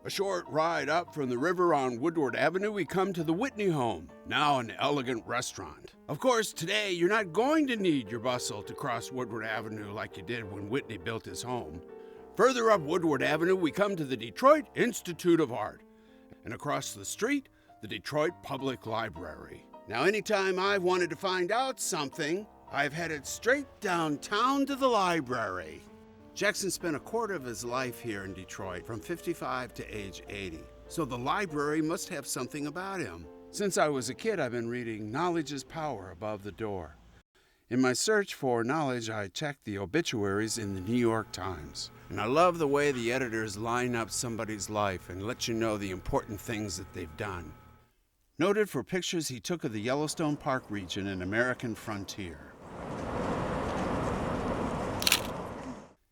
A short ride up from the river on Woodward Avenue, we come to the Whitney home, now an elegant restaurant. Of course, today you're not going to need your bustle to cross Woodward Avenue like you did when Whitney built his home. Further up Woodward Avenue, we come to the Detroit Institute of Art. And across the street, the Detroit Public Library. Now, anytime I've wanted to find out something, I've headed straight downtown to the library. Jackson spent a quarter of his life here in Detroit, from 55 to age 80. So the library must have something about him. Since I was a kid, I've been reading Knowledge is Power above the door. In my search for knowledge, I checked the obituaries in the New York Times. And I love the way the editors line up somebody's life and let you know the important things that they've done. Noted for pictures he took of the Yellowstone Park region and American frontier.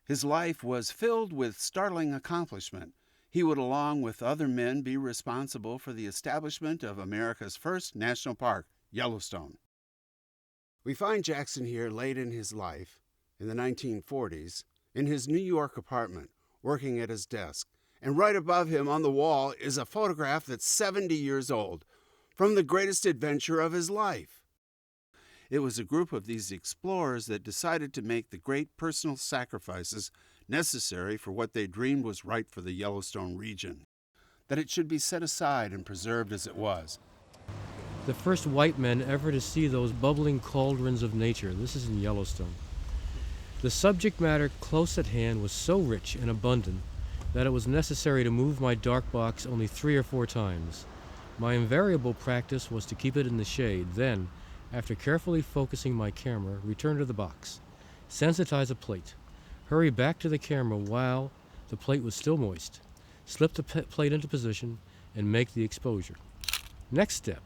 His life was filled with startling accomplishment. He would, along with other men, be responsible for the establishment of America's first national park, Yellowstone. We find Jackson here late in his life, in the 1940s, in his New York apartment, working at his desk. And right above him on the wall is a photograph that's 70 years old, from the greatest adventure of his life. It was a group of these explorers that decided to make the great personal sacrifices necessary for what they dreamed was right for the Yellowstone region, that it should be set aside and preserved as it was. The first white men ever to see those bubbling cauldrons of nature. This is in Yellowstone. The subject matter close at hand was so rich and abundant that it was necessary to move my dark box only 3 or 4 times. My invariable practice was to keep it in the shade, then, after carefully focusing my camera, return to the box, sensitize a plate, hurry back to the camera while the plate was still moist, slip the plate into position, and make the exposure. Next step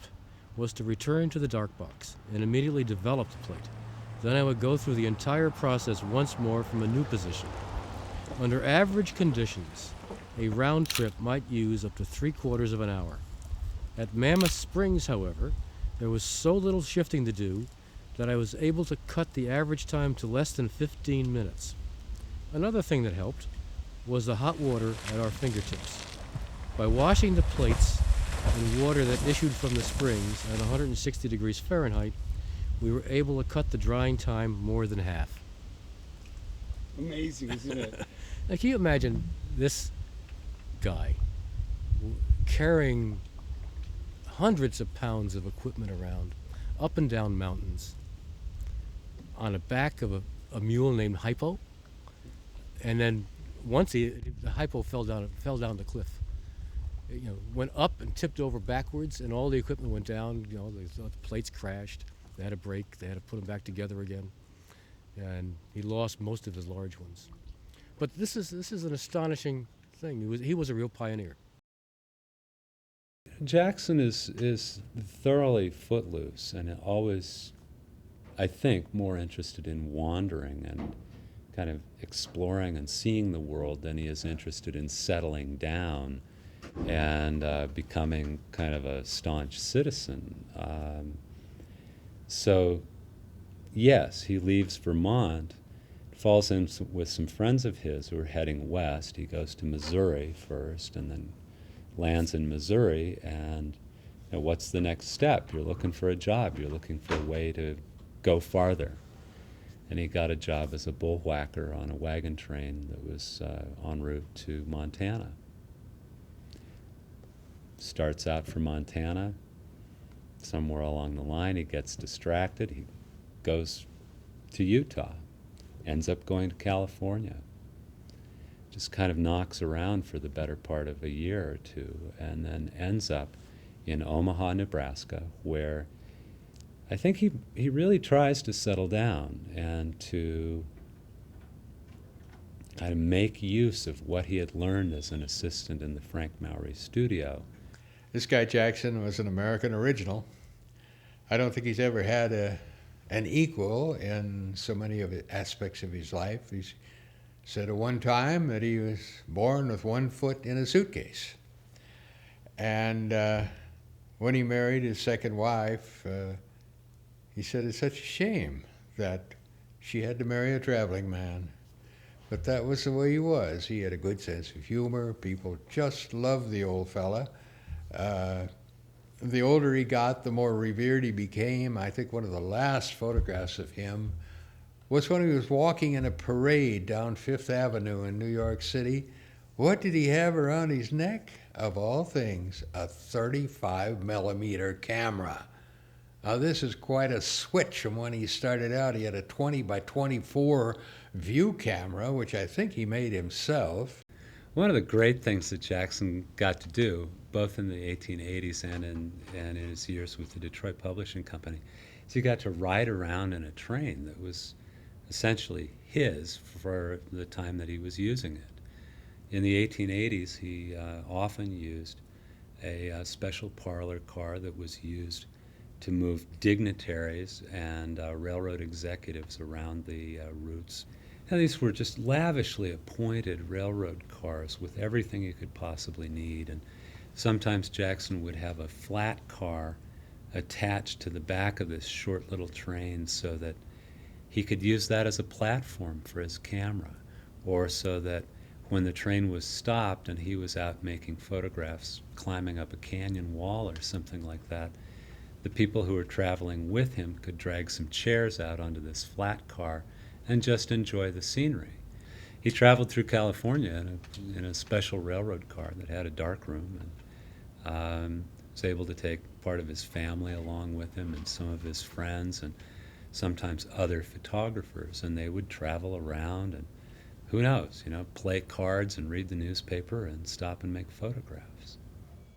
was to return to the dark box and immediately develop the plate. Then I would go through the entire process once more from a new position. Under average conditions, a round trip might use up to 3/4 of an hour. At Mammoth Springs, however, there was so little shifting to do that I was able to cut the average time to less than 15 minutes. Another thing that helped was the hot water at our fingertips. By washing the plates in water that issued from the springs at 160 degrees Fahrenheit, we were able to cut the drying time more than half. Amazing, isn't it? Now, can you imagine this guy carrying hundreds of pounds of equipment around, up and down mountains, on the back of a mule named Hypo, and then once the Hypo fell down the cliff. Went up and tipped over backwards, and all the equipment went down. The plates crashed. They had to break. They had to put them back together again, and he lost most of his large ones. But this is an astonishing thing. He was a real pioneer. Jackson is thoroughly footloose and always, I think, more interested in wandering and kind of exploring and seeing the world than he is interested in settling down and becoming kind of a staunch citizen. So, yes, he leaves Vermont, falls in with some friends of his who are heading west. He goes to Missouri first and then lands in Missouri, and what's the next step? You're looking for a job. You're looking for a way to go farther. And he got a job as a bullwhacker on a wagon train that was en route to Montana. Starts out for Montana. Somewhere along the line, he gets distracted. He goes to Utah, ends up going to California. Just kind of knocks around for the better part of a year or two, and then ends up in Omaha, Nebraska, where I think he really tries to settle down and to kind of make use of what he had learned as an assistant in the Frank Mowry studio. This guy Jackson was an American original. I don't think he's ever had an equal in so many of the aspects of his life. He's said at one time that he was born with one foot in a suitcase. And when he married his second wife, he said it's such a shame that she had to marry a traveling man, But that was the way he was. He had a good sense of humor. People just loved the old fella. Uh, the older he got, the more revered he became. I think one of the last photographs of him was when he was walking in a parade down Fifth Avenue in New York City. What did he have around his neck? Of all things, a 35 millimeter camera. Now, this is quite a switch from when he started out. He had a 20 by 24 view camera, which I think he made himself. One of the great things that Jackson got to do, both in the 1880s and in his years with the Detroit Publishing Company, is he got to ride around in a train that was essentially his for the time that he was using it. In the 1880s, he often used a special parlor car that was used to move dignitaries and railroad executives around the routes. Now, these were just lavishly appointed railroad cars with everything you could possibly need. And sometimes Jackson would have a flat car attached to the back of this short little train so that he could use that as a platform for his camera, or so that when the train was stopped and he was out making photographs, climbing up a canyon wall or something like that, the people who were traveling with him could drag some chairs out onto this flat car and just enjoy the scenery. He traveled through California in a special railroad car that had a dark room, and was able to take part of his family along with him and some of his friends and sometimes other photographers, and they would travel around and, who knows, play cards and read the newspaper and stop and make photographs.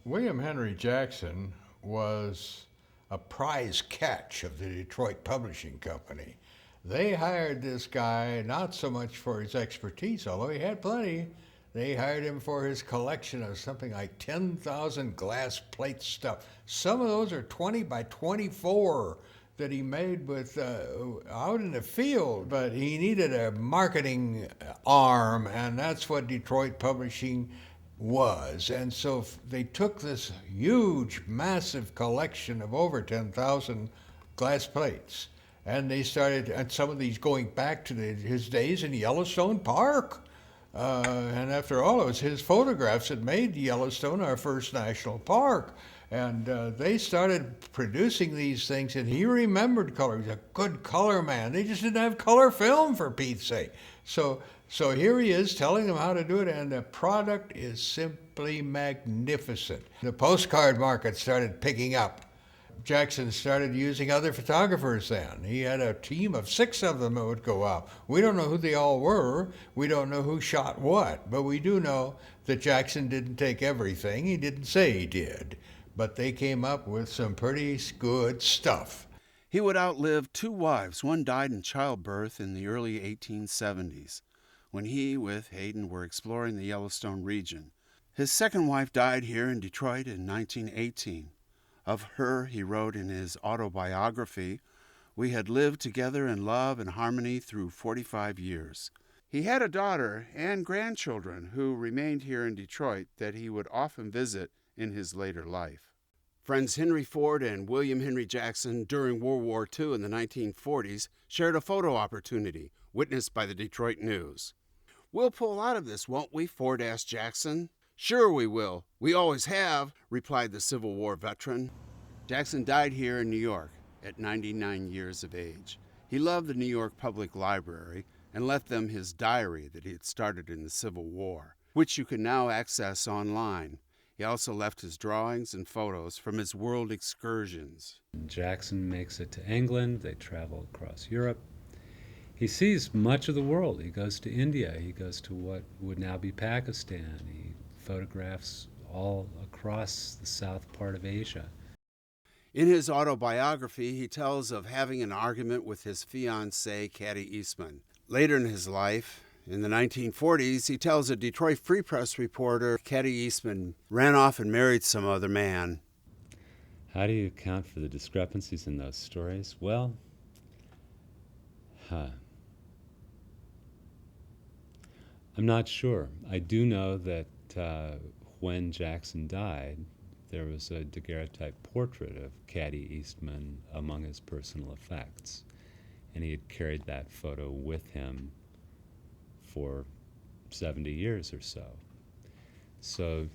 William Henry Jackson was a prize catch of the Detroit Publishing Company. They hired this guy not so much for his expertise, although he had plenty. They hired him for his collection of something like 10,000 glass plate stuff. Some of those are 20 by 24 that he made with out in the field, but he needed a marketing arm, and that's what Detroit Publishing was. And so they took this huge, massive collection of over 10,000 glass plates, and they started, and some of these going back to his days in Yellowstone Park. And after all, it was his photographs that made Yellowstone our first national park. And they started producing these things, and he remembered color. He's a good color man. They just didn't have color film, for Pete's sake. So here he is telling them how to do it, and the product is simply magnificent. The postcard market started picking up. Jackson started using other photographers then. He had a team of 6 of them that would go out. We don't know who they all were. We don't know who shot what, but we do know that Jackson didn't take everything. He didn't say he did, but they came up with some pretty good stuff. He would outlive 2 wives. One died in childbirth in the early 1870s, when he, with Hayden, were exploring the Yellowstone region. His second wife died here in Detroit in 1918. Of her, he wrote in his autobiography, "We had lived together in love and harmony through 45 years. He had a daughter and grandchildren who remained here in Detroit that he would often visit in his later life." Friends Henry Ford and William Henry Jackson during World War II in the 1940s shared a photo opportunity, witnessed by the Detroit News. "We'll pull out of this, won't we?" Ford asked Jackson. "Sure we will. We always have," replied the Civil War veteran. Jackson died here in New York at 99 years of age. He loved the New York Public Library and left them his diary that he had started in the Civil War, which you can now access online. He also left his drawings and photos from his world excursions. Jackson makes it to England. They travel across Europe. He sees much of the world. He goes to India. He goes to what would now be Pakistan. He photographs all across the south part of Asia. In his autobiography, he tells of having an argument with his fiancée, Caddy Eastman. Later in his life, in the 1940s, he tells a Detroit Free Press reporter Caddy Eastman ran off and married some other man. How do you account for the discrepancies in those stories? Well, I'm not sure. I do know that when Jackson died, there was a daguerreotype portrait of Caddy Eastman among his personal effects, and he had carried that photo with him for 70 years or so. So,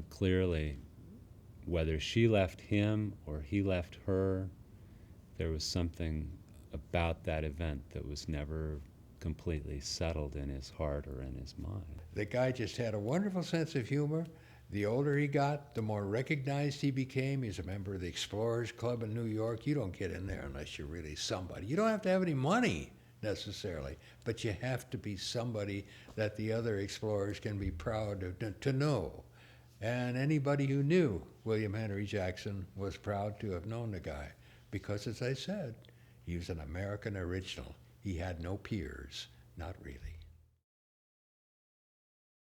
clearly, whether she left him or he left her, there was something about that event that was never completely settled in his heart or in his mind. The guy just had a wonderful sense of humor. The older he got, the more recognized he became. He's a member of the Explorers Club in New York. You don't get in there unless you're really somebody. You don't have to have any money necessarily, but you have to be somebody that the other explorers can be proud to know. And anybody who knew William Henry Jackson was proud to have known the guy because, as I said, he was an American original. He had no peers, not really.